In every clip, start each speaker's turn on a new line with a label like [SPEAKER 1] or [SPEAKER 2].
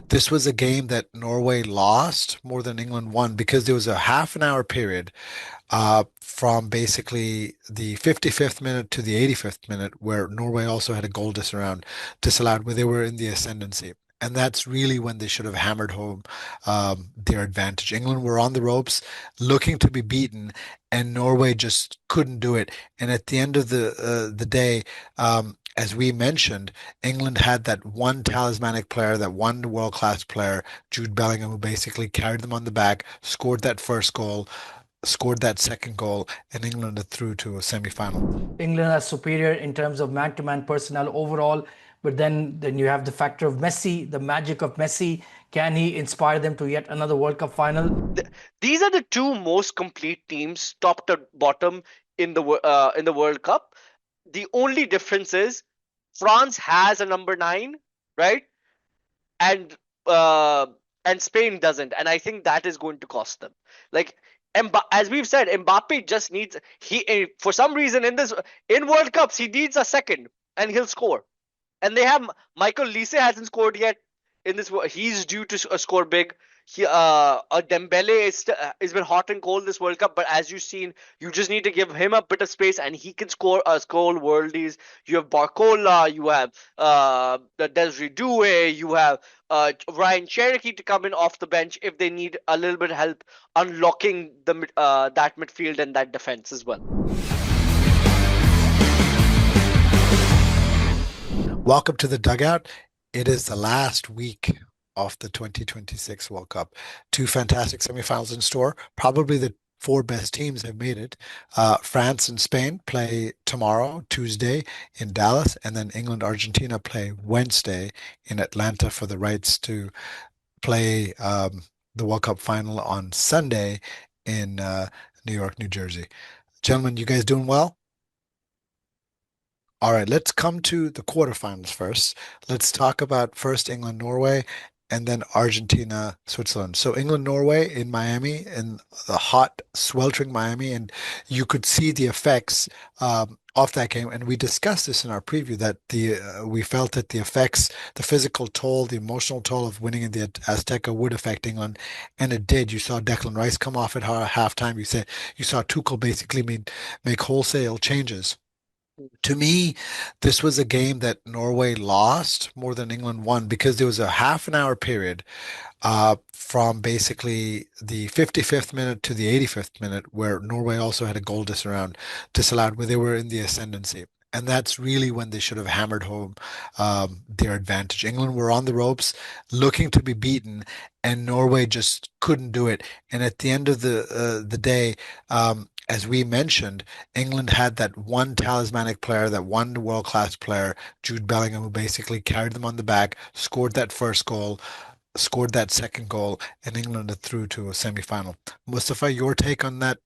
[SPEAKER 1] This was a game that Norway lost more than England won because there was a half an hour period from basically the 55th minute to the 85th minute where Norway also had a goal disallowed where they were in the ascendancy. And that's really when they should have hammered home their advantage. England were on the ropes, looking to be beaten, and Norway just couldn't do it. And at the end of the day, as we mentioned, England had that one talismanic player, that one world-class player, Jude Bellingham, who basically carried them on the back, scored that first goal, scored that second goal, and England are through to a semi-final.
[SPEAKER 2] England are superior in terms of man-to-man personnel overall, but then you have the factor of Messi, the magic of Messi. Can he inspire them to yet another World Cup final?
[SPEAKER 3] These are the two most complete teams, top to bottom, in the World Cup. The only difference is France has a number nine, right? And uh, and Spain doesn't, and I think that is going to cost them. Like as we've said, Mbappe just needs for some reason in World Cups he needs a second, and he'll score. And they have Michael Lise hasn't scored yet in this. He's due to score big. Dembele has been hot and cold this World Cup, but as you've seen, you just need to give him a bit of space, and he can score worldies. You have Barcola, you have Desiree Doué, you have Ryan Cherokee to come in off the bench if they need a little bit of help unlocking that midfield and that defense as well.
[SPEAKER 1] Welcome to the Dugout. It is the last week of the 2026 World Cup. Two fantastic semifinals in store. Probably the four best teams have made it. France and Spain play tomorrow, Tuesday, in Dallas, and then England, Argentina play Wednesday in Atlanta for the rights to play the World Cup final on Sunday in New York, New Jersey. Gentlemen, you guys doing well? All right, let's come to the quarterfinals first. Let's talk about first England, Norway, and then Argentina, Switzerland. So England, Norway in Miami, in the hot, sweltering Miami, and you could see the effects of that game. And we discussed this in our preview that the we felt that the effects, the physical toll, the emotional toll of winning in the Azteca would affect England, and it did. You saw Declan Rice come off at halftime. You saw Tuchel basically make wholesale changes. To me, this was a game that Norway lost more than England won because there was a half an hour period from basically the 55th minute to the 85th minute where Norway also had a goal disallowed where they were in the ascendancy. And that's really when they should have hammered home their advantage. England were on the ropes, looking to be beaten, and Norway just couldn't do it. And at the end of the day, as we mentioned, England had that one talismanic player, that one world-class player, Jude Bellingham, who basically carried them on the back, scored that first goal, scored that second goal, and England are through to a semi-final. Mustafa, your take on that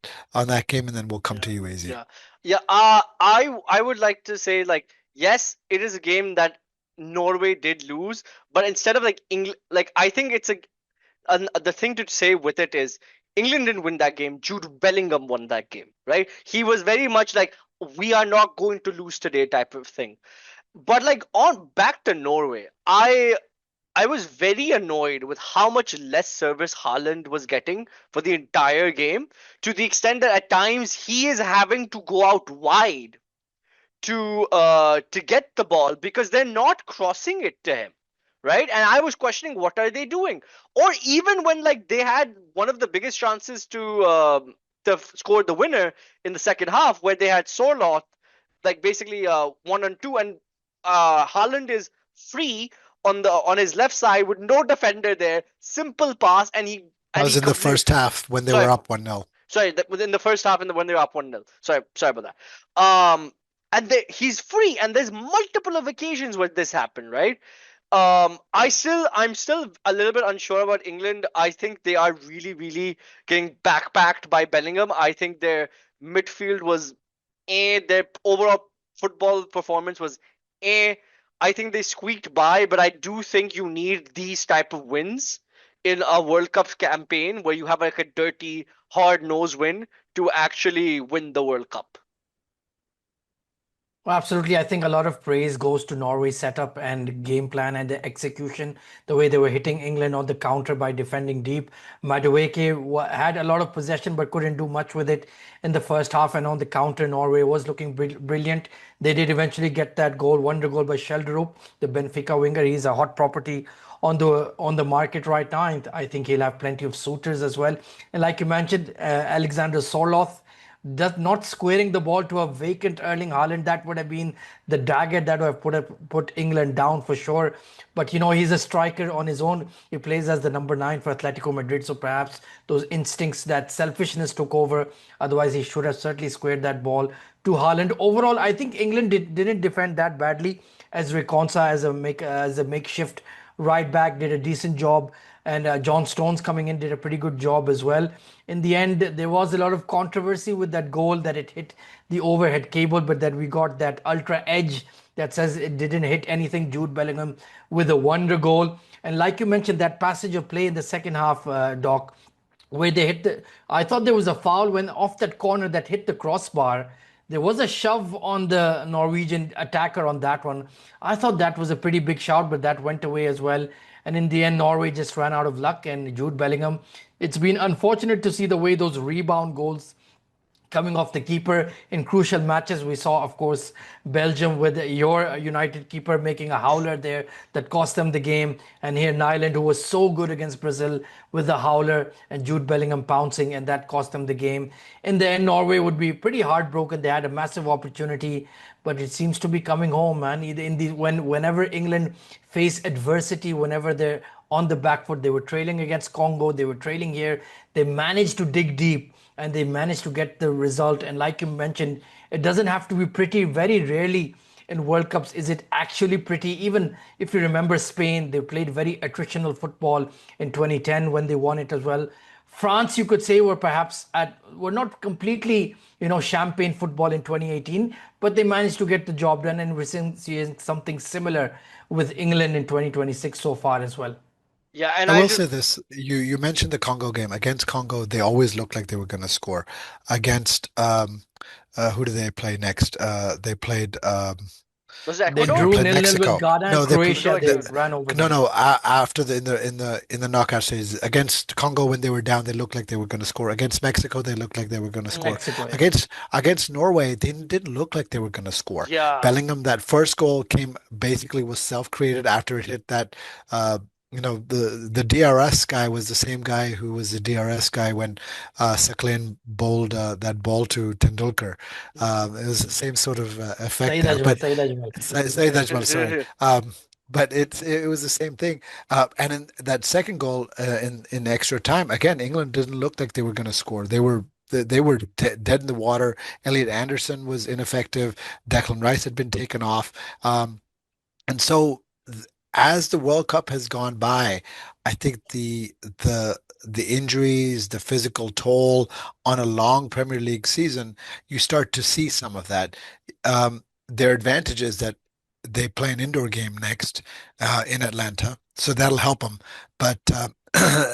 [SPEAKER 1] game, and then we'll come to
[SPEAKER 3] Yeah,
[SPEAKER 1] you, AZ.
[SPEAKER 3] yeah, yeah. I would like to say like yes, it is a game that Norway did lose, but instead of like England, like I think it's the thing to say with it is England didn't win that game. Jude Bellingham won that game, right? He was very much like we are not going to lose today type of thing. But like on back to Norway, I was very annoyed with how much less service Haaland was getting for the entire game, to the extent that at times he is having to go out wide to get the ball because they're not crossing it to him, right? And I was questioning what are they doing, or even when like they had one of the biggest chances to score the winner in the second half, where they had Sorloth like basically 1-on-2, and Haaland is free on his left side with no defender there, simple pass, and
[SPEAKER 1] That was
[SPEAKER 3] he
[SPEAKER 1] in the
[SPEAKER 3] complete.
[SPEAKER 1] first half when they
[SPEAKER 3] Sorry,
[SPEAKER 1] were up 1-0.
[SPEAKER 3] sorry, within the first half and when they're up 1-0. Sorry about that. And he's free, and there's multiple of occasions where this happened, right? I'm still a little bit unsure about England. I think they are really, really getting backpacked by Bellingham. I think their midfield was their overall football performance was eh. I think they squeaked by, but I do think you need these type of wins in a World Cup campaign where you have like a dirty, hard-nosed win to actually win the World Cup.
[SPEAKER 2] Well, absolutely. I think a lot of praise goes to Norway's setup and game plan and the execution, the way they were hitting England on the counter by defending deep. Madueke had a lot of possession but couldn't do much with it in the first half. And on the counter, Norway was looking brilliant. They did eventually get that goal, wonder goal by Schjelderup, the Benfica winger. He's a hot property on the market right now. And I think he'll have plenty of suitors as well. And like you mentioned, Alexander Sorloth just not squaring the ball to a vacant Erling Haaland, that would have been the dagger that would have put England down for sure. But he's a striker on his own. He plays as the number 9 for Atletico Madrid, so perhaps those instincts, that selfishness took over. Otherwise, he should have certainly squared that ball to Haaland. Overall, I think England didn't defend that badly, as Reconsa as a makeshift right back did a decent job, and John Stones coming in did a pretty good job as well. In the end, there was a lot of controversy with that goal, that it hit the overhead cable, but that we got that ultra edge that says it didn't hit anything. Jude Bellingham with a wonder goal. And like you mentioned, that passage of play in the second half, Doc, where they hit I thought there was a foul when off that corner that hit the crossbar. There was a shove on the Norwegian attacker on that one. I thought that was a pretty big shout, but that went away as well. And in the end, Norway just ran out of luck. And Jude Bellingham, it's been unfortunate to see the way those rebound goals coming off the keeper in crucial matches. We saw, of course, Belgium with your United keeper making a howler there that cost them the game. And here, Nyland, who was so good against Brazil with the howler, and Jude Bellingham pouncing, and that cost them the game. In the end, Norway would be pretty heartbroken. They had a massive opportunity, but it seems to be coming home, man. Whenever England face adversity, whenever they're on the back foot, they were trailing against Congo, they were trailing here, they managed to dig deep and they managed to get the result. And like you mentioned, it doesn't have to be pretty. Very rarely in World Cups is it actually pretty. Even if you remember Spain, they played very attritional football in 2010 when they won it as well. France, you could say, were not completely, champagne football in 2018, but they managed to get the job done, and we're seeing something similar with England in 2026 so far as well.
[SPEAKER 3] Yeah, and
[SPEAKER 1] I
[SPEAKER 3] I
[SPEAKER 1] will
[SPEAKER 3] just
[SPEAKER 1] say this. You mentioned the Congo game. Against Congo, they always looked like they were going to score. Against who do they play next? They played
[SPEAKER 3] was it
[SPEAKER 2] They
[SPEAKER 1] they
[SPEAKER 3] Ecuador?
[SPEAKER 2] drew
[SPEAKER 1] played
[SPEAKER 2] 0-0 with
[SPEAKER 1] Mexico.
[SPEAKER 2] Ghana, and
[SPEAKER 1] No, they pl-
[SPEAKER 2] Croatia,
[SPEAKER 3] No,
[SPEAKER 2] they
[SPEAKER 1] the,
[SPEAKER 3] Ecuador.
[SPEAKER 2] ran over
[SPEAKER 1] no,
[SPEAKER 2] them.
[SPEAKER 1] no. After the knockout stages against Congo, when they were down, they looked like they were going to score. Against Mexico, they looked like they were going to score.
[SPEAKER 2] Mexico, yeah.
[SPEAKER 1] Against Norway, they didn't look like they were going to score.
[SPEAKER 3] Yeah,
[SPEAKER 1] Bellingham, that first goal came basically was self-created after it hit that. The DRS guy was the same guy who was the DRS guy when Sakhalin bowled that ball to Tendulkar. It was the same sort of effect
[SPEAKER 2] Saeed
[SPEAKER 1] there.
[SPEAKER 2] Ajmal,
[SPEAKER 1] But
[SPEAKER 2] Saeed Ajmal.
[SPEAKER 1] Say that, well, sorry. But it was the same thing. And in that second goal in extra time, again, England didn't look like they were going to score. They were dead in the water. Elliot Anderson was ineffective. Declan Rice had been taken off. And so as the World Cup has gone by, I think the injuries, the physical toll on a long Premier League season, you start to see some of that. Their advantage is that they play an indoor game next in Atlanta, so that'll help them. But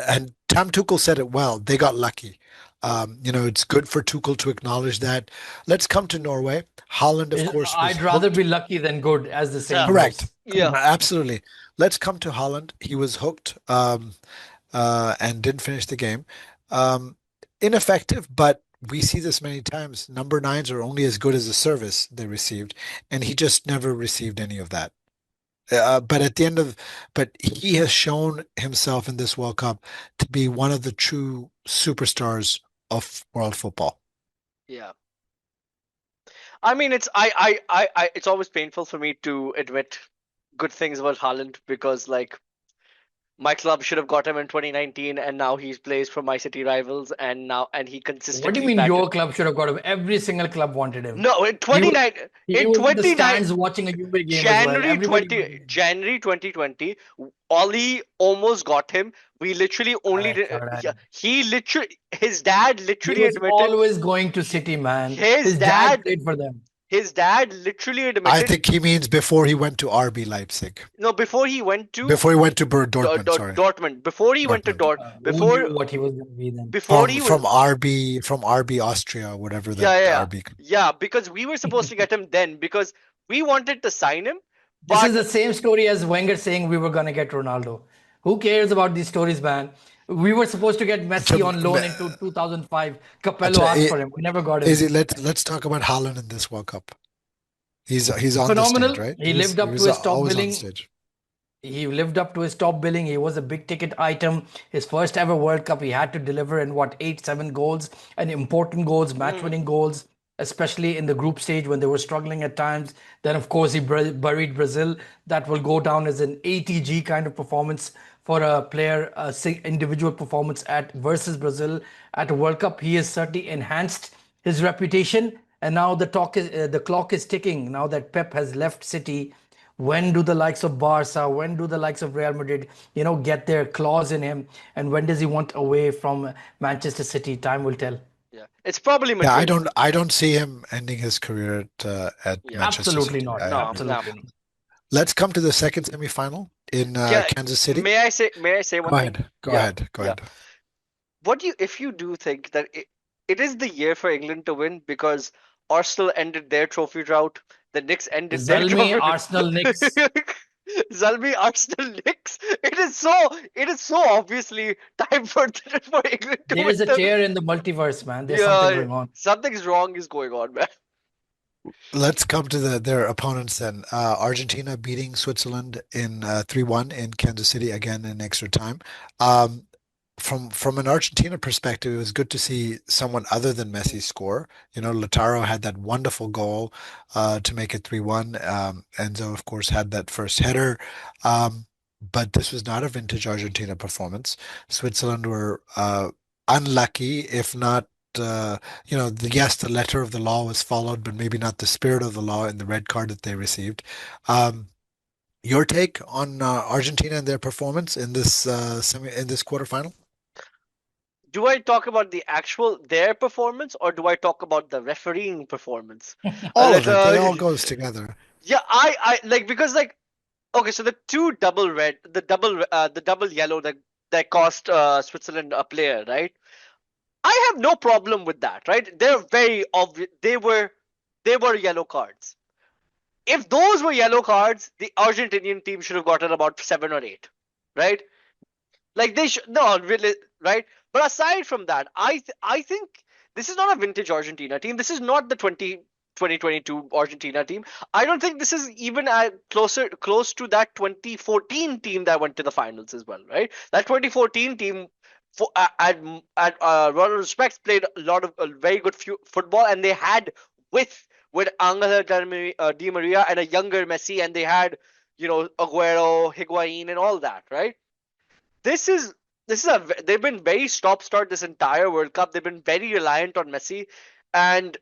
[SPEAKER 1] and Tom Tuchel said it well. They got lucky. It's good for Tuchel to acknowledge that. Let's come to Norway. Holland, of course, was
[SPEAKER 2] I'd rather
[SPEAKER 1] hooked.
[SPEAKER 2] be lucky than good, as the
[SPEAKER 3] yeah,
[SPEAKER 2] saying
[SPEAKER 1] Correct.
[SPEAKER 2] goes.
[SPEAKER 3] yeah,
[SPEAKER 1] Absolutely. Let's come to Holland. He was hooked and didn't finish the game. Um, Ineffective, but we see this many times. Number nines are only as good as the service they received, and he just never received any of that. But at the end of, but he has shown himself in this World Cup to be one of the true superstars of world football.
[SPEAKER 3] yeah. I mean, it's always painful for me to admit good things about Haaland because like my club should have got him in 2019, and now he plays for my city rivals, and he
[SPEAKER 2] What do you
[SPEAKER 3] consistently
[SPEAKER 2] mean
[SPEAKER 3] batted.
[SPEAKER 2] your club should have got him? Every single club wanted him.
[SPEAKER 3] No, in
[SPEAKER 2] He was
[SPEAKER 3] 29,
[SPEAKER 2] he
[SPEAKER 3] in
[SPEAKER 2] was in the
[SPEAKER 3] 29,
[SPEAKER 2] stands watching a Juve game as well. Everybody wanted him.
[SPEAKER 3] January 2020, Ollie almost got him. We literally only
[SPEAKER 2] Correct,
[SPEAKER 3] did,
[SPEAKER 2] correct.
[SPEAKER 3] he literally his dad
[SPEAKER 2] He
[SPEAKER 3] literally
[SPEAKER 2] was
[SPEAKER 3] admitted
[SPEAKER 2] always going to City, man.
[SPEAKER 3] his
[SPEAKER 2] His dad
[SPEAKER 3] dad
[SPEAKER 2] played for them.
[SPEAKER 3] his dad literally
[SPEAKER 1] I
[SPEAKER 3] admitted,
[SPEAKER 1] think he means before he went to RB Leipzig.
[SPEAKER 3] no, before he went to
[SPEAKER 1] Before he went to Dortmund, sorry.
[SPEAKER 3] Dortmund, before he went to
[SPEAKER 1] Dortmund.
[SPEAKER 2] Who knew what he was going to be then?
[SPEAKER 3] before he was,
[SPEAKER 1] From RB Austria, whatever that
[SPEAKER 3] yeah, yeah, yeah,
[SPEAKER 1] RB.
[SPEAKER 3] yeah, because we were supposed to get him then because we wanted to sign him,
[SPEAKER 2] This is
[SPEAKER 3] but
[SPEAKER 2] the same story as Wenger saying we were going to get Ronaldo. Who cares about these stories, man? We were supposed to get Messi on loan into 2005. Capello asked for him. We never got him.
[SPEAKER 1] Is it, let's talk about Haaland in this World Cup. He's on the stage,
[SPEAKER 2] Phenomenal.
[SPEAKER 1] right?
[SPEAKER 2] He lived
[SPEAKER 1] He
[SPEAKER 2] up to
[SPEAKER 1] was
[SPEAKER 2] his top
[SPEAKER 1] always on the
[SPEAKER 2] billing.
[SPEAKER 1] stage.
[SPEAKER 2] He lived up to his top billing. He was a big ticket item. His first ever World Cup, he had to deliver in what, 8, 7 goals and important goals, match
[SPEAKER 3] mm,
[SPEAKER 2] winning goals, especially in the group stage when they were struggling at times. Then, of course, he buried Brazil. That will go down as an ATG kind of performance for a player, individual performance at versus Brazil at a World Cup. He has certainly enhanced his reputation. And now the clock is ticking. Now that Pep has left City, when do the likes of Barca, when do the likes of Real Madrid, get their claws in him? And when does he want away from Manchester City? Time will tell.
[SPEAKER 3] yeah, it's probably
[SPEAKER 1] Yeah,
[SPEAKER 3] Madrid.
[SPEAKER 1] I don't see him ending his career at
[SPEAKER 3] Yeah,
[SPEAKER 1] Manchester
[SPEAKER 2] Absolutely
[SPEAKER 1] City.
[SPEAKER 2] not.
[SPEAKER 3] no, no.
[SPEAKER 2] Absolutely not.
[SPEAKER 1] Let's come to the second semifinal in
[SPEAKER 3] Can,
[SPEAKER 1] Kansas City.
[SPEAKER 3] may I say one
[SPEAKER 1] Go
[SPEAKER 3] thing?
[SPEAKER 1] ahead. Go
[SPEAKER 3] Yeah,
[SPEAKER 1] ahead. Go
[SPEAKER 3] yeah.
[SPEAKER 1] ahead.
[SPEAKER 3] What do you, if you do think that it is the year for England to win because Arsenal ended their trophy drought, the Knicks ended their
[SPEAKER 2] Zalmi,
[SPEAKER 3] trophy.
[SPEAKER 2] Arsenal, Knicks.
[SPEAKER 3] Zalmi, Arsenal, Knicks. It is so obviously time for England to
[SPEAKER 2] There
[SPEAKER 3] win
[SPEAKER 2] is a
[SPEAKER 3] the.
[SPEAKER 2] tear in the multiverse, man. There's something
[SPEAKER 3] Yeah,
[SPEAKER 2] going on.
[SPEAKER 3] something's wrong is going on, man.
[SPEAKER 1] Let's come to their opponents then. Argentina beating Switzerland in 3-1 in Kansas City again in extra time. Um, from an Argentina perspective, it was good to see someone other than Messi score. Lautaro had that wonderful goal to make it 3-1. Enzo, of course, had that first header. But this was not a vintage Argentina performance. Switzerland were unlucky, if not yes, the letter of the law was followed, but maybe not the spirit of the law in the red card that they received. Um, your take on Argentina and their performance in this in this quarterfinal?
[SPEAKER 3] Do I talk about the actual their performance or do I talk about the refereeing performance?
[SPEAKER 1] All
[SPEAKER 3] Like,
[SPEAKER 1] of it. It all goes together.
[SPEAKER 3] yeah, I like because like okay, so the two double red, the double yellow that cost Switzerland a player, right? I have no problem with that, right? They're very obvious. They were yellow cards. If those were yellow cards, the Argentinian team should have gotten about 7 or 8, right? Like they should no really, right? But aside from that, I think this is not a vintage Argentina team. This is not the 2022 Argentina team. I don't think this is even close to that 2014 team that went to the finals as well, right? That 2014 team, for at lot of respects, played a lot of very good football, and they had with Angel Di Maria and a younger Messi, and they had Aguero, Higuain, and all that, right? This is they've been very stop start this entire World Cup. They've been very reliant on Messi, and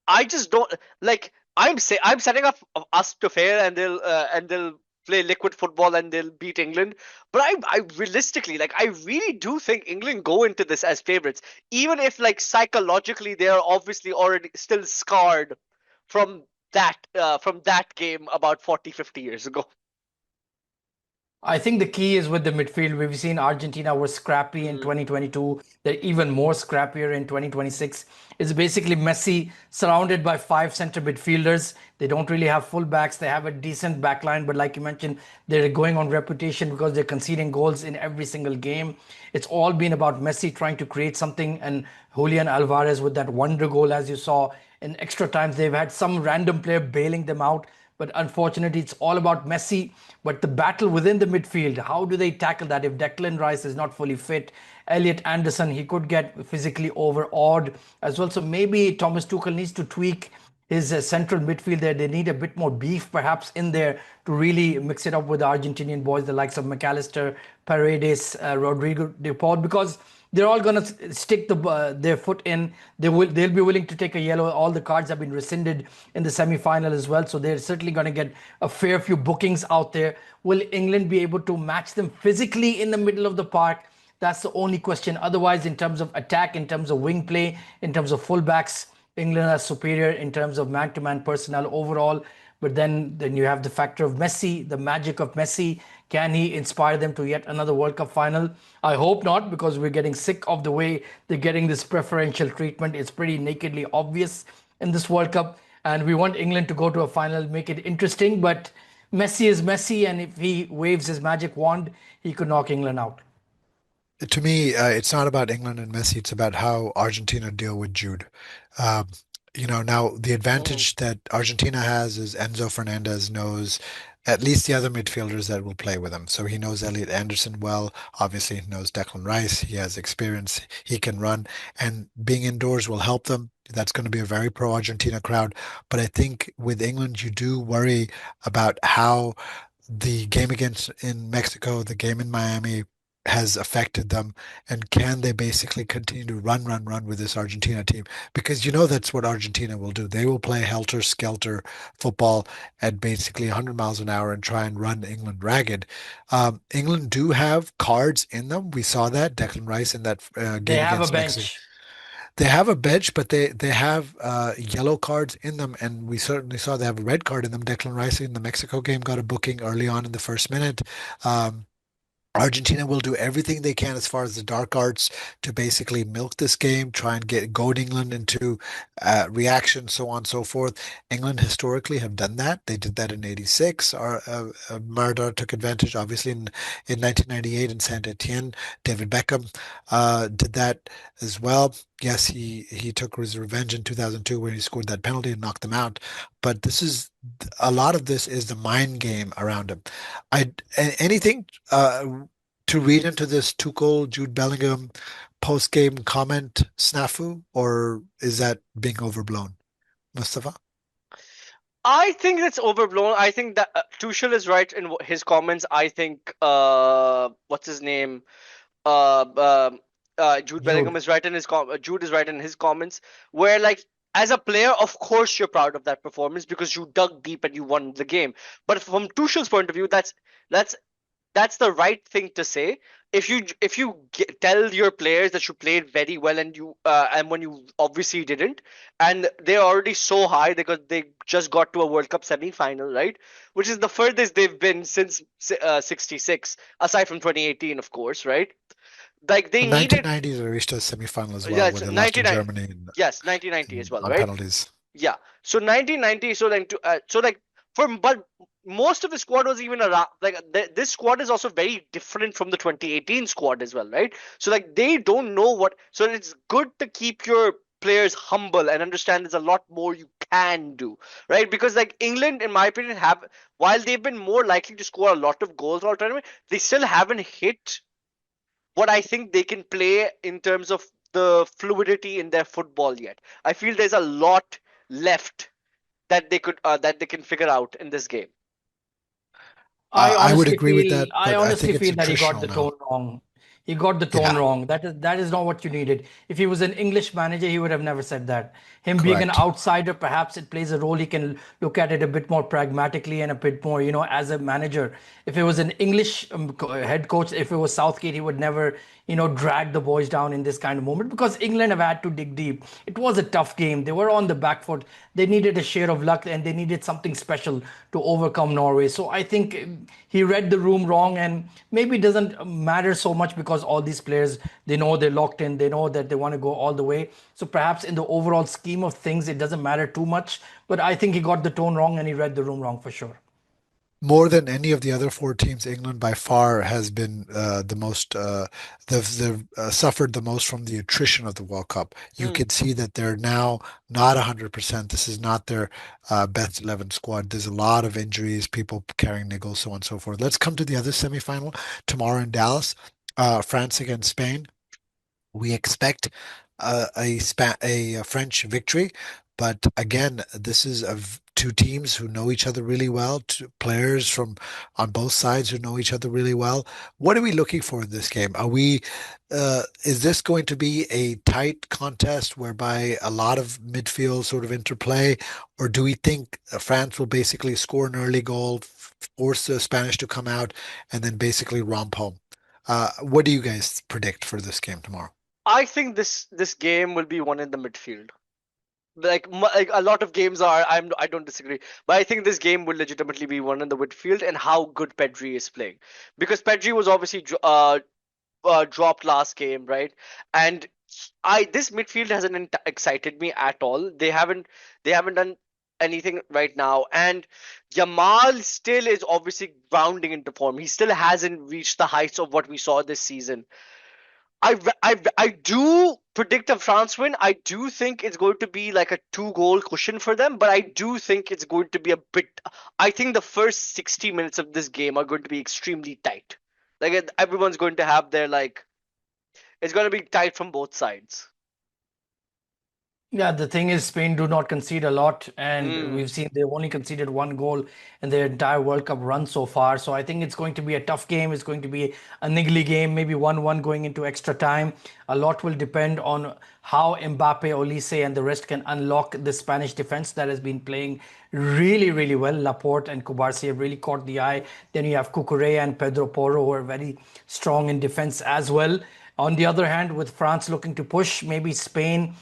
[SPEAKER 3] I just don't like. I'm setting up us to fail, and they'll play liquid football and they'll beat England. But I realistically, like, I really do think England go into this as favorites, even if like psychologically they are obviously already still scarred from that game about 40, 50 years ago.
[SPEAKER 2] I think the key is with the midfield. We've seen Argentina were scrappy in
[SPEAKER 3] Mm,
[SPEAKER 2] 2022. They're even more scrappier in 2026. It's basically Messi surrounded by 5 center midfielders. They don't really have fullbacks. They have a decent backline, but like you mentioned, they're going on reputation because they're conceding goals in every single game. It's all been about Messi trying to create something, and Julian Alvarez with that wonder goal, as you saw in extra times. They've had some random player bailing them out, but unfortunately, it's all about Messi. But the battle within the midfield, how do they tackle that? If Declan Rice is not fully fit, Elliot Anderson, he could get physically overawed as well. So maybe Thomas Tuchel needs to tweak his central midfield there. They need a bit more beef perhaps in there to really mix it up with the Argentinian boys, the likes of McAllister, Paredes, Rodrigo de Paul, because they're all going to stick their foot in. They'll be willing to take a yellow. All the cards have been rescinded in the semi-final as well, so they're certainly going to get a fair few bookings out there. Will England be able to match them physically in the middle of the park? That's the only question. Otherwise, in terms of attack, in terms of wing play, in terms of fullbacks, England are superior in terms of man-to-man personnel overall. But then you have the factor of Messi, the magic of Messi. Can he inspire them to yet another World Cup final? I hope not, because we're getting sick of the way they're getting this preferential treatment. It's pretty nakedly obvious in this World Cup, and we want England to go to a final, make it interesting. But Messi is Messi, and if he waves his magic wand, he could knock England out.
[SPEAKER 1] To me, it's not about England and Messi. It's about how Argentina deal with Jude. Um, now the
[SPEAKER 3] Mhm.
[SPEAKER 1] advantage that Argentina has is Enzo Fernandez knows at least the other midfielders that will play with him. So he knows Elliot Anderson well. Obviously, he knows Declan Rice. He has experience. He can run, and being indoors will help them. That's going to be a very pro-Argentina crowd. But I think with England, you do worry about how the game against in Mexico, the game in Miami has affected them, and can they basically continue to run with this Argentina team? Because that's what Argentina will do. They will play helter-skelter football at basically 100 miles an hour and try and run England ragged. England do have cards in them. We saw that Declan Rice in that
[SPEAKER 2] They
[SPEAKER 1] game
[SPEAKER 2] have a
[SPEAKER 1] against Mexico.
[SPEAKER 2] bench.
[SPEAKER 1] They have a bench, but they have yellow cards in them, and we certainly saw they have a red card in them. Declan Rice in the Mexico game got a booking early on in the first minute. Um, Argentina will do everything they can as far as the dark arts to basically milk this game, try and get goad England into reaction, so on and so forth. England historically have done that. They did that in '86. Maradona took advantage, obviously, in 1998 in Saint Etienne. David Beckham did that as well. Yes, he took his revenge in 2002 when he scored that penalty and knocked them out. But this is a lot of this is the mind game around him. Anything to read into this Tuchel Jude Bellingham post game comment snafu, or is that being overblown, Mustafa?
[SPEAKER 3] I think that's overblown. I think that Tuchel is right in his comments. I think what's his name? Uh, um Jude Bellingham
[SPEAKER 2] Jude.
[SPEAKER 3] is right in Jude is right in his comments. Where like as a player, of course you're proud of that performance because you dug deep and you won the game. But from Tuchel's point of view, that's that's the right thing to say. If you tell your players that you played very well and when you obviously didn't, and they're already so high because they just got to a World Cup semi-final, right? Which is the furthest they've been since '66, aside from 2018, of course, right? Like they
[SPEAKER 1] In
[SPEAKER 3] needed,
[SPEAKER 1] 1990s, they reached a semifinal as
[SPEAKER 3] yeah,
[SPEAKER 1] well, where
[SPEAKER 3] it's
[SPEAKER 1] they lost to
[SPEAKER 3] 99,
[SPEAKER 1] Germany
[SPEAKER 3] yes, 1990 as well,
[SPEAKER 1] on
[SPEAKER 3] right?
[SPEAKER 1] penalties.
[SPEAKER 3] Yeah. So 1990. So like but most of the squad was even around. Like this squad is also very different from the 2018 squad as well, right? So like they don't know what. So it's good to keep your players humble and understand there's a lot more you can do, right? Because like England, in my opinion, have while they've been more likely to score a lot of goals all tournament, they still haven't hit what I think they can play in terms of the fluidity in their football yet. I feel there's a lot left that they can figure out in this game.
[SPEAKER 1] I would agree with that,
[SPEAKER 2] I
[SPEAKER 1] but I
[SPEAKER 2] honestly
[SPEAKER 1] think it's
[SPEAKER 2] feel that he got
[SPEAKER 1] attritional
[SPEAKER 2] the
[SPEAKER 1] now.
[SPEAKER 2] tone wrong. He got the tone
[SPEAKER 1] Yeah,
[SPEAKER 2] wrong. That is not what you needed. If he was an English manager, he would have never said that. Him being an
[SPEAKER 1] correct.
[SPEAKER 2] outsider, perhaps it plays a role. He can look at it a bit more pragmatically and a bit more, as a manager. If it was an English head coach, if it was Southgate, he would never, drag the boys down in this kind of moment because England have had to dig deep. It was a tough game. They were on the back foot. They needed a share of luck and they needed something special to overcome Norway. So I think he read the room wrong, and maybe it doesn't matter so much because all these players, they know they're locked in, they know that they want to go all the way. So perhaps in the overall scheme of things, it doesn't matter too much. But I think he got the tone wrong and he read the room wrong for sure.
[SPEAKER 1] More than any of the other four teams, England by far has been the most they've suffered the most from the attrition of the World Cup. You
[SPEAKER 3] Hmm.
[SPEAKER 1] can see that they're now not 100%. This is not their best 11 squad. There's a lot of injuries, people carrying niggles, so on and so forth. Let's come to the other semifinal tomorrow in Dallas, France against Spain. We expect a French victory, but again, this is two teams who know each other really well, two players from on both sides who know each other really well. What are we looking for in this game? Is this going to be a tight contest whereby a lot of midfield sort of interplay, or do we think France will basically score an early goal, force the Spanish to come out, and then basically romp home? What do you guys predict for this game tomorrow?
[SPEAKER 3] I think this game will be won in the midfield. like a lot of games are. I don't disagree, but I think this game will legitimately be won in the midfield and how good Pedri is playing, because Pedri was obviously dropped last game, right? And I this midfield hasn't excited me at all. They haven't done anything right now, and Yamal still is obviously grounding into form. He still hasn't reached the heights of what we saw this season. I do predict a France win. I do think it's going to be like a two-goal cushion for them, but I do think it's going to be a bit. I think the first 60 minutes of this game are going to be extremely tight. Like everyone's going to have their like. It's going to be tight from both sides.
[SPEAKER 2] Yeah, the thing is, Spain do not concede a lot, and
[SPEAKER 3] Mm,
[SPEAKER 2] we've seen they've only conceded one goal in their entire World Cup run so far. So I think it's going to be a tough game. It's going to be a niggly game, maybe 1-1 going into extra time. A lot will depend on how Mbappe, Olise, and the rest can unlock the Spanish defense that has been playing really, really well. Laporte and Kubarsi have really caught the eye. Then you have Cucurella and Pedro Porro, who are very strong in defense as well. On the other hand, with France looking to push, maybe Spain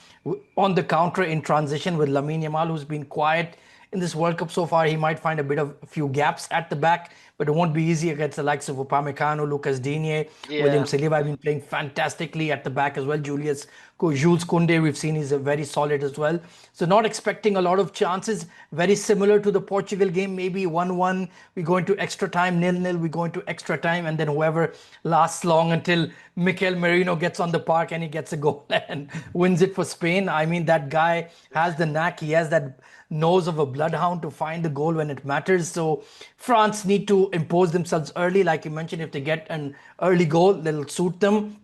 [SPEAKER 2] on the counter in transition with Lamine Yamal, who's been quiet in this World Cup so far. He might find a bit of a few gaps at the back, but it won't be easy against the likes of Upamecano, Lucas Digne, William
[SPEAKER 3] yeah.
[SPEAKER 2] Saliba have been playing fantastically at the back as well. Jules Koundé, we've seen he's a very solid as well. So not expecting a lot of chances. Very similar to the Portugal game, maybe 1-1. We go into extra time, 0-0. We go into extra time, and then whoever lasts long until Mikel Merino gets on the park and he gets a goal and wins it for Spain. I mean, that guy has the knack. He has that nose of a bloodhound to find the goal when it matters. So France need to impose themselves early. Like you mentioned, if they get an early goal, that'll suit them.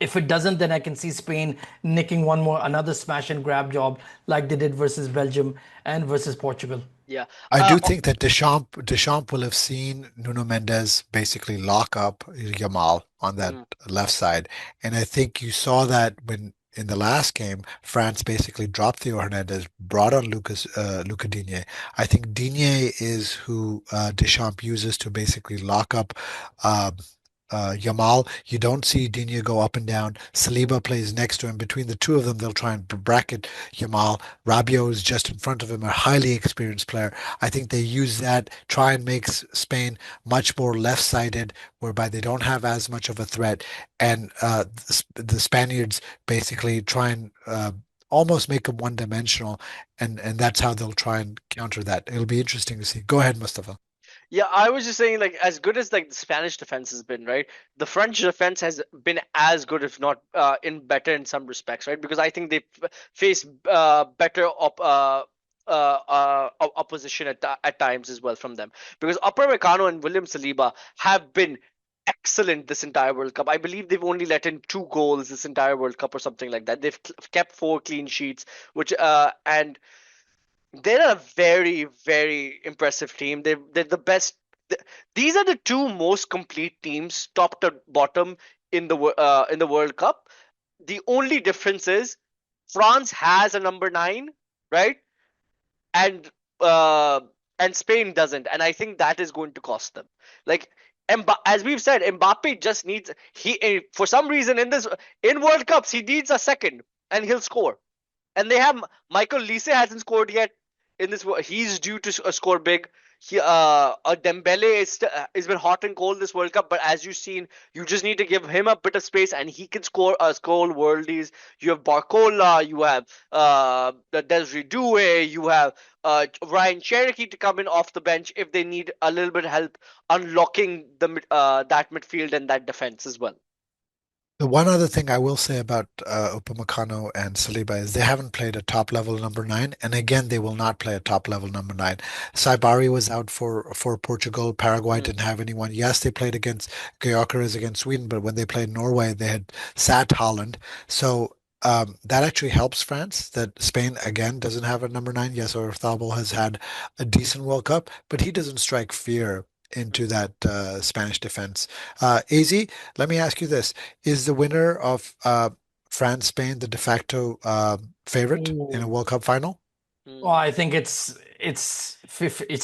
[SPEAKER 2] If it doesn't, then I can see Spain nicking another smash and grab job like they did versus Belgium and versus Portugal.
[SPEAKER 3] Yeah.
[SPEAKER 1] I do think that Deschamps will have seen Nuno Mendes basically lock up Yamal on that
[SPEAKER 3] Mm,
[SPEAKER 1] left side, and I think you saw that when in the last game France basically dropped Theo Hernandez, brought on Luca Digne. I think Digne is who Deschamps uses to basically lock up. Uh, Yamal, you don't see Digne go up and down. Saliba plays next to him. Between the two of them, they'll try and bracket Yamal. Rabiot is just in front of him, a highly experienced player. I think they use that, try and make Spain much more left-sided, whereby they don't have as much of a threat. And the Spaniards basically try and almost make them one-dimensional, and that's how they'll try and counter that. It'll be interesting to see. Go ahead, Mustafa.
[SPEAKER 3] yeah, I was just saying, like, as good as like the Spanish defense has been, right? The French defense has been as good, if not in better in some respects, right? Because I think they face better opposition at times as well from them. Because Upamecano and William Saliba have been excellent this entire World Cup. I believe they've only let in 2 goals this entire World Cup or something like that. They've kept 4 clean sheets, which and they're a very, very impressive team. They're the best. These are the two most complete teams, top to bottom, in the World Cup. The only difference is France has a number 9, right? And uh, and Spain doesn't, and I think that is going to cost them. Like, as we've said, Mbappe just needs for some reason in World Cups he needs a second, and he'll score. And they have Michael Lise hasn't scored yet in this. He's due to score big. Dembele has been hot and cold this World Cup, but as you've seen, you just need to give him a bit of space, and he can score worldies. You have Barcola, you have Desiree Doué, you have Ryan Cherokee to come in off the bench if they need a little bit of help unlocking that midfield and that defense as well.
[SPEAKER 1] The one other thing I will say about Upamecano and Saliba is they haven't played a top level number nine, and again they will not play a top level number nine. Saibari was out for Portugal. Paraguay
[SPEAKER 3] Mm,
[SPEAKER 1] didn't have anyone. Yes, they played against Gyökeres against Sweden, but when they played Norway, they had sat Holland. So that actually helps France. That Spain again doesn't have a number nine. Yes, Oyarzabal has had a decent World Cup, but he doesn't strike fear into
[SPEAKER 3] mm.
[SPEAKER 1] that Spanish defense. AZ, let me ask you this. Is the winner of France Spain the de facto favorite in a
[SPEAKER 2] Ooh.
[SPEAKER 1] World Cup final?
[SPEAKER 2] Well,
[SPEAKER 3] Mm.
[SPEAKER 2] I think it's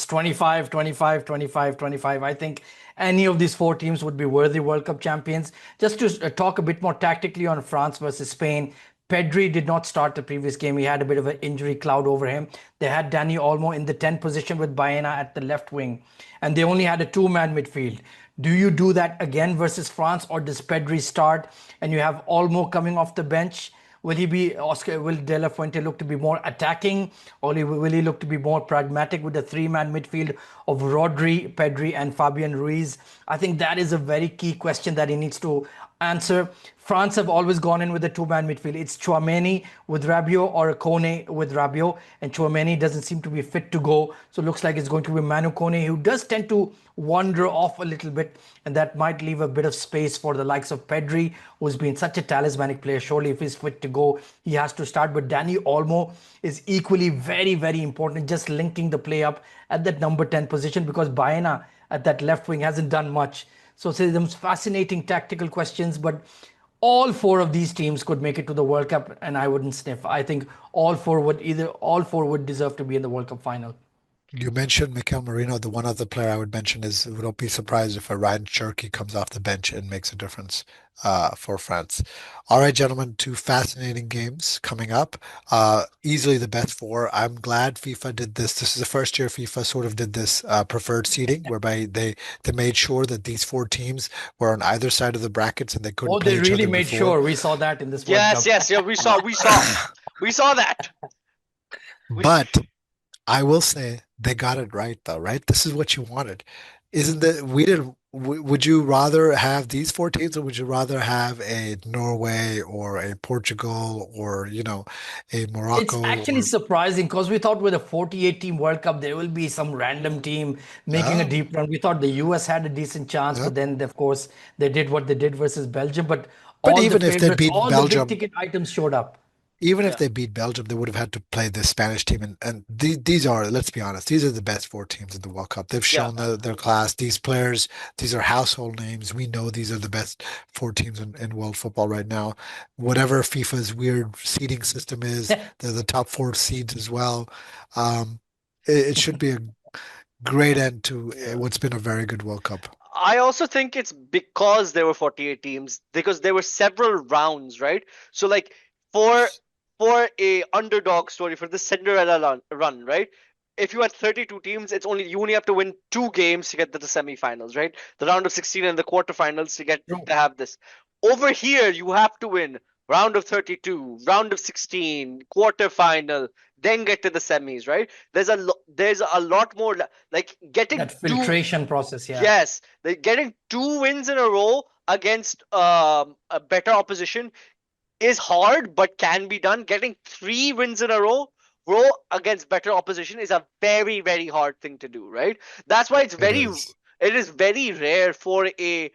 [SPEAKER 2] 25, 25, 25, 25. I think any of these four teams would be worthy World Cup champions. Just to talk a bit more tactically on France versus Spain, Pedri did not start the previous game. He had a bit of an injury cloud over him. They had Dani Olmo in the 10 position with Baena at the left wing, and they only had a two-man midfield. Do you do that again versus France, or does Pedri start and you have Olmo coming off the bench? Will he be Oscar? Will De La Fuente look to be more attacking, or will he look to be more pragmatic with the three-man midfield of Rodri, Pedri, and Fabian Ruiz? I think that is a very key question that he needs to answer. France have always gone in with a two-man midfield. It's Chouameni with Rabiot or Kone with Rabiot, and Chouameni doesn't seem to be fit to go. So it looks like it's going to be Manu Kone, who does tend to wander off a little bit, and that might leave a bit of space for the likes of Pedri, who's been such a talismanic player. Surely, if he's fit to go, he has to start. But Dani Olmo is equally very, very important, just linking the play up at that number 10 position, because Baena at that left wing hasn't done much. So some fascinating tactical questions, but all four of these teams could make it to the World Cup, and I wouldn't sniff. I think all four would deserve to be in the World Cup final.
[SPEAKER 1] You mentioned Mikel Merino. The one other player I would mention is, don't be surprised if a Ryan Cherky comes off the bench and makes a difference for France. All right, gentlemen, two fascinating games coming up. Easily the best four. I'm glad FIFA did this. This is the first year FIFA sort of did this preferred seating, whereby they made sure that these four teams were on either side of the brackets and they couldn't
[SPEAKER 2] Oh, they
[SPEAKER 1] play each
[SPEAKER 2] really
[SPEAKER 1] other
[SPEAKER 2] made
[SPEAKER 1] before.
[SPEAKER 2] sure. We saw that in this World
[SPEAKER 3] Yes,
[SPEAKER 2] Cup.
[SPEAKER 3] yes, yeah, we saw that. We,
[SPEAKER 1] But I will say they got it right though, right? This is what you wanted. Isn't that we didn't would you rather have these four teams or would you rather have a Norway or a Portugal or, a
[SPEAKER 2] It's
[SPEAKER 1] Morocco
[SPEAKER 2] actually
[SPEAKER 1] or
[SPEAKER 2] surprising because we thought with a 48 team World Cup, there will be some random team making a
[SPEAKER 1] yeah,
[SPEAKER 2] deep run. We thought the US had a decent chance,
[SPEAKER 1] yeah.
[SPEAKER 2] but then, of course, they did what they did versus Belgium. But
[SPEAKER 1] But
[SPEAKER 2] all the
[SPEAKER 1] even if they'd
[SPEAKER 2] favorites,
[SPEAKER 1] beaten
[SPEAKER 2] all the big
[SPEAKER 1] Belgium,
[SPEAKER 2] ticket items showed up.
[SPEAKER 1] even if
[SPEAKER 3] yeah,
[SPEAKER 1] they beat Belgium, they would have had to play the Spanish team. And these are, let's be honest, these are the best four teams in the World Cup. They've
[SPEAKER 3] yeah.
[SPEAKER 1] shown their class. These players, these are household names. We know these are the best four teams in world football right now. Whatever FIFA's weird seeding system is, they're the top four seeds as well. Um, it should be a great end to
[SPEAKER 3] Yeah.
[SPEAKER 1] what's been a very good World Cup.
[SPEAKER 3] I also think it's because there were 48 teams, because there were several rounds, right? So like for for a underdog story, for the Cinderella run, right? If you had 32 teams, you only have to win two games to get to the semifinals, right? The round of 16 and the quarterfinals to get
[SPEAKER 2] True.
[SPEAKER 3] to have this. Over here, you have to win round of 32, round of 16, quarterfinal, then get to the semis, right? There's a lot more like getting
[SPEAKER 2] That
[SPEAKER 3] two.
[SPEAKER 2] filtration process, yeah.
[SPEAKER 3] Yes, getting two wins in a row against a better opposition is hard, but can be done. Getting three wins in a row against better opposition is a very, very hard thing to do, right? That's why
[SPEAKER 1] It is.
[SPEAKER 3] it is very rare for a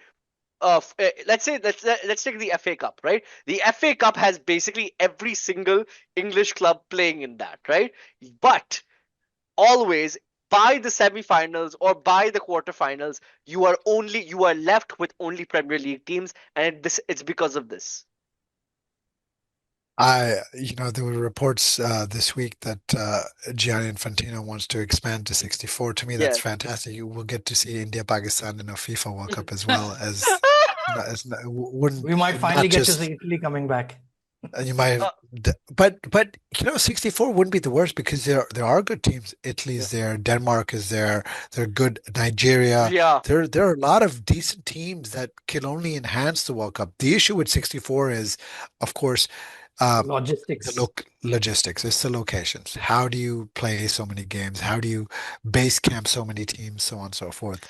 [SPEAKER 3] let's say let's take the FA Cup, right? The FA Cup has basically every single English club playing in that, right? But always by the semifinals or by the quarterfinals, you are left with only Premier League teams, and it's because of this.
[SPEAKER 1] There were reports this week that Gianni Infantino wants to expand to 64. To me, that's
[SPEAKER 3] Yes.
[SPEAKER 1] fantastic. You will get to see India, Pakistan in a FIFA World Cup as well as, wouldn't
[SPEAKER 2] We might finally
[SPEAKER 1] not
[SPEAKER 2] get to
[SPEAKER 1] just
[SPEAKER 2] see Italy coming back.
[SPEAKER 1] you might,
[SPEAKER 3] Uh,
[SPEAKER 1] but 64 wouldn't be the worst because there are good teams.
[SPEAKER 3] yeah.
[SPEAKER 1] Italy's there, Denmark is there, they're good. Nigeria,
[SPEAKER 3] Yeah.
[SPEAKER 1] there are a lot of decent teams that can only enhance the World Cup. The issue with 64 is, of course. Uh, the
[SPEAKER 2] Logistics.
[SPEAKER 1] logistics, it's the locations. How do you play so many games? How do you base camp so many teams, so on and so forth?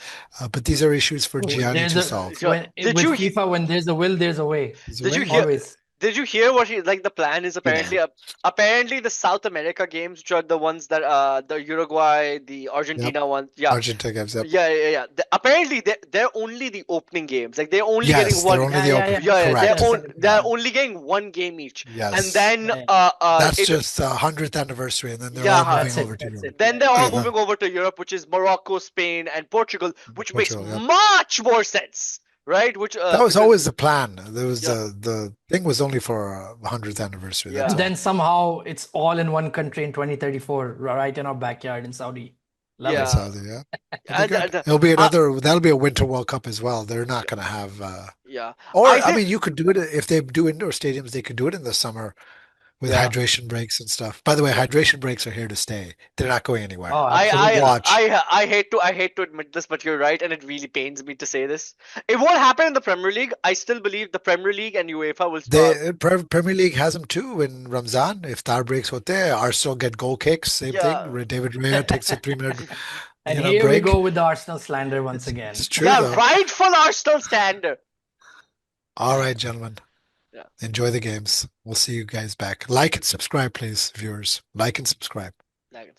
[SPEAKER 1] But these are issues for Gianni
[SPEAKER 2] There's
[SPEAKER 1] to
[SPEAKER 2] a
[SPEAKER 1] solve.
[SPEAKER 3] So,
[SPEAKER 2] when with FIFA, when there's a will, there's a way.
[SPEAKER 1] He's
[SPEAKER 3] did you
[SPEAKER 1] away.
[SPEAKER 3] hear?
[SPEAKER 2] Always.
[SPEAKER 3] Did you hear what he like? The plan is
[SPEAKER 1] Yeah,
[SPEAKER 3] apparently the South America games, which are the ones that the Uruguay, the
[SPEAKER 1] yep.
[SPEAKER 3] Argentina ones. Yeah,
[SPEAKER 1] Argentina gives up.
[SPEAKER 3] yeah. Apparently they're only the opening games. Like they're only getting
[SPEAKER 1] Yes, they're
[SPEAKER 3] one.
[SPEAKER 1] only
[SPEAKER 2] Yeah,
[SPEAKER 1] the
[SPEAKER 2] yeah,
[SPEAKER 1] open.
[SPEAKER 2] yeah.
[SPEAKER 3] Yeah,
[SPEAKER 2] Yeah,
[SPEAKER 1] Correct.
[SPEAKER 3] they're
[SPEAKER 1] Yeah.
[SPEAKER 3] only getting one game each, and
[SPEAKER 1] Yes.
[SPEAKER 3] then
[SPEAKER 2] yeah, yeah.
[SPEAKER 1] That's
[SPEAKER 3] it
[SPEAKER 1] just the 100th anniversary, and then they're all
[SPEAKER 3] yeah.
[SPEAKER 1] moving
[SPEAKER 2] That's
[SPEAKER 1] over
[SPEAKER 2] it.
[SPEAKER 1] to
[SPEAKER 2] That's
[SPEAKER 1] Europe.
[SPEAKER 2] it.
[SPEAKER 3] Then
[SPEAKER 2] Yeah,
[SPEAKER 3] they're all
[SPEAKER 2] yeah.
[SPEAKER 3] moving over to Europe, which is Morocco, Spain, and Portugal, which makes
[SPEAKER 1] Portugal, yep.
[SPEAKER 3] much more sense, right? Which
[SPEAKER 1] That was
[SPEAKER 3] because
[SPEAKER 1] always the plan. There was
[SPEAKER 3] yeah,
[SPEAKER 1] the thing was only for 100th anniversary. That's
[SPEAKER 3] yeah.
[SPEAKER 2] And
[SPEAKER 1] all.
[SPEAKER 2] then somehow it's all in one country in 2034, right in our backyard in Saudi. Love
[SPEAKER 1] That's
[SPEAKER 2] it.
[SPEAKER 3] Yeah,
[SPEAKER 1] how they, yeah. But they're
[SPEAKER 3] and
[SPEAKER 1] good. It'll be
[SPEAKER 3] uh,
[SPEAKER 1] that'll be a Winter World Cup as well. They're not going to have
[SPEAKER 3] Yeah. I
[SPEAKER 1] Or, I
[SPEAKER 3] think
[SPEAKER 1] mean, you could do it if they do indoor stadiums, they could do it in the summer with
[SPEAKER 3] yeah.
[SPEAKER 1] hydration breaks and stuff. By the way,
[SPEAKER 3] Yeah.
[SPEAKER 1] hydration breaks are here to stay. They're not going anywhere.
[SPEAKER 2] Oh,
[SPEAKER 3] I
[SPEAKER 2] absolutely.
[SPEAKER 1] Watch.
[SPEAKER 3] I hate to admit this, but you're right, and it really pains me to say this. It won't happen in the Premier League. I still believe the Premier League and UEFA will.
[SPEAKER 1] Premier League has them too in Ramzan. Iftar breaks hote hain, Arsenal get goal kicks, same thing.
[SPEAKER 3] Yeah,
[SPEAKER 1] David Raya takes a 3 minute,
[SPEAKER 2] And here we
[SPEAKER 1] break.
[SPEAKER 2] go with the Arsenal slander once
[SPEAKER 1] It's
[SPEAKER 2] again.
[SPEAKER 1] true
[SPEAKER 3] yeah,
[SPEAKER 1] though.
[SPEAKER 3] rightful Arsenal standard.
[SPEAKER 1] All right, gentlemen.
[SPEAKER 3] Yeah.
[SPEAKER 1] Enjoy the games. We'll see you guys back. Like and subscribe, please, viewers. Like and subscribe.
[SPEAKER 3] Like